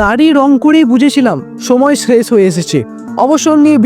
দাড়ি রং করেই বুঝেছিলাম সময় শেষ হয়ে এসেছে। অবসর নিয়ে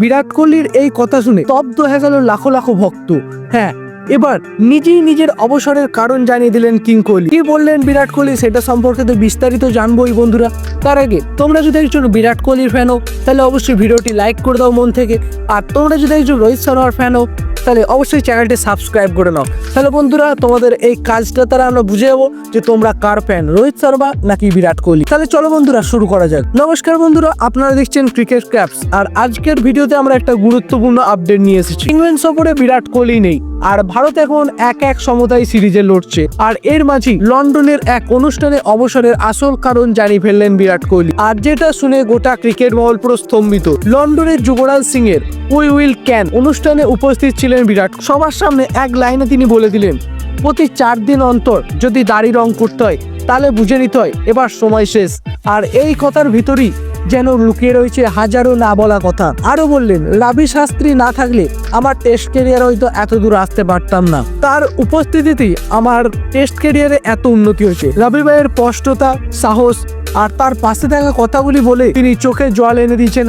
বিরাট কোহলির এই কথা শুনে স্তব্ধ হয়ে গেল লাখো লাখো ভক্ত। হ্যাঁ, এবার নিজেই নিজের অবসরের কারণ জানিয়ে দিলেন কিং কোহলি। কি বললেন বিরাট কোহলি সেটা সম্পর্কে তো বিস্তারিত জানবোই বন্ধুরা। তার আগে তোমরা যদি একজন বিরাট কোহলির ফ্যান হও তাহলে অবশ্যই ভিডিওটি লাইক করে দাও মন থেকে। আর তোমরা যদি একজন রোহিত শর্মার ফ্যান হও তাহলে অবশ্যই চ্যানেলটি সাবস্ক্রাইব করে নাও। তাহলে বন্ধুরা তোমাদের এই কাজটা তারা আমরা বুঝে যাবো যে তোমরা কার ফ্যান, রোহিত শর্মা নাকি বিরাট কোহলি। তাহলে চলো বন্ধুরা শুরু করা যাক। নমস্কার বন্ধুরা, আপনারা দেখছেন ক্রিকেট ক্যাপস। আর আজকের ভিডিওতে আমরা একটা গুরুত্বপূর্ণ আপডেট নিয়ে এসেছি। ইংল্যান্ড সফরে বিরাট কোহলি নেই, আর ভারত এখন 1-1 সমতায় সিরিজে লড়ছে। আর এর মাঝে লন্ডনের এক অনুষ্ঠানে অবসরের আসল কারণ জানিয়ে ফেললেন বিরাট কোহলি। আর যেটা শুনে গোটা ক্রিকেট মহল পুরো স্তম্ভিত। লন্ডনের যুবরাজ সিং এর উই উইল ক্যান অনুষ্ঠানে উপস্থিত ছিলেন বিরাট। সবার সামনে এক লাইনে তিনি বলে দিলেন, প্রতি 4 দিন অন্তর যদি দাড়ি রং করতে হয় তাহলে বুঝে নিতে হয় এবার সময় শেষ। আর এই কথার ভিতরই যেন লুকিয়ে রয়েছে হাজারো না বলা কথা। আরো বললেন, রাবি শাস্ত্রী না থাকলে আমার টেস্ট ক্যারিয়ার হয়তো এত দূর আসতে পারতাম না। তার উপস্থিতিতেই আমার টেস্ট ক্যারিয়ারে এত উন্নতি হয়েছে। রবি ভাইয়ের স্পষ্টতা, সাহস আর তার পাশে থাকা কথাগুলি বলে তিনি চোখে জল এনে দিয়েছেন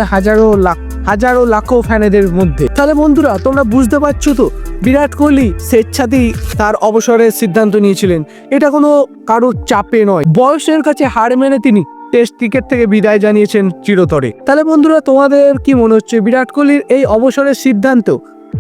হাজারো লাখো ফ্যানেদের মধ্যে। তাহলে বন্ধুরা তোমরা বুঝতে পারছো তো, বিরাট কোহলি স্বেচ্ছাতেই তার অবসরের সিদ্ধান্ত নিয়েছিলেন। এটা কোনো কারোর চাপে নয়। বয়সের কাছে হার মেনে তিনি টেস্ট ক্রিকেট থেকে বিদায় জানিয়েছেন চিরতরে। তাহলে বন্ধুরা তোমাদের কি মনে হচ্ছে, বিরাট কোহলির এই অবসরের সিদ্ধান্ত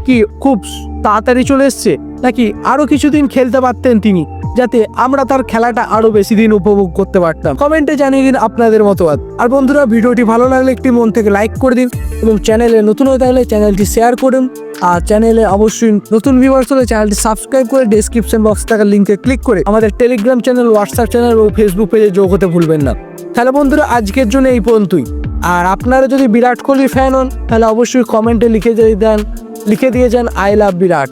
কি খুব তাড়াতাড়ি চলে এসছে, নাকি আরো কিছুদিন খেলতে পারতেন তিনি, যাতে আমরা তার খেলাটা আরো বেশি দিন উপভোগ করতে পারতাম? কমেন্টে জানিয়ে দিন আপনাদের মতবাদ। আর বন্ধুরা ভিডিওটি ভালো লাগলে একটি মন থেকে লাইক করে দিন, এবং চ্যানেলে নতুন হয়ে থাকলে চ্যানেলটি শেয়ার করুন। আর চ্যানেলে অবশ্যই নতুন ভিউয়ার্স হলে চ্যানেলটি সাবস্ক্রাইব করে ডেসক্রিপশন বক্স থাকা লিঙ্কে ক্লিক করে আমাদের টেলিগ্রাম চ্যানেল, হোয়াটসঅ্যাপ চ্যানেল ও ফেসবুক পেজে যোগ হতে ভুলবেন না। তাহলে বন্ধুরা আজকের জন্য এই পর্যন্তই। আর আপনারা যদি বিরাট কোহলির ফ্যান হন তাহলে অবশ্যই কমেন্টে লিখে দিয়ে যান আই লাভ বিরাট।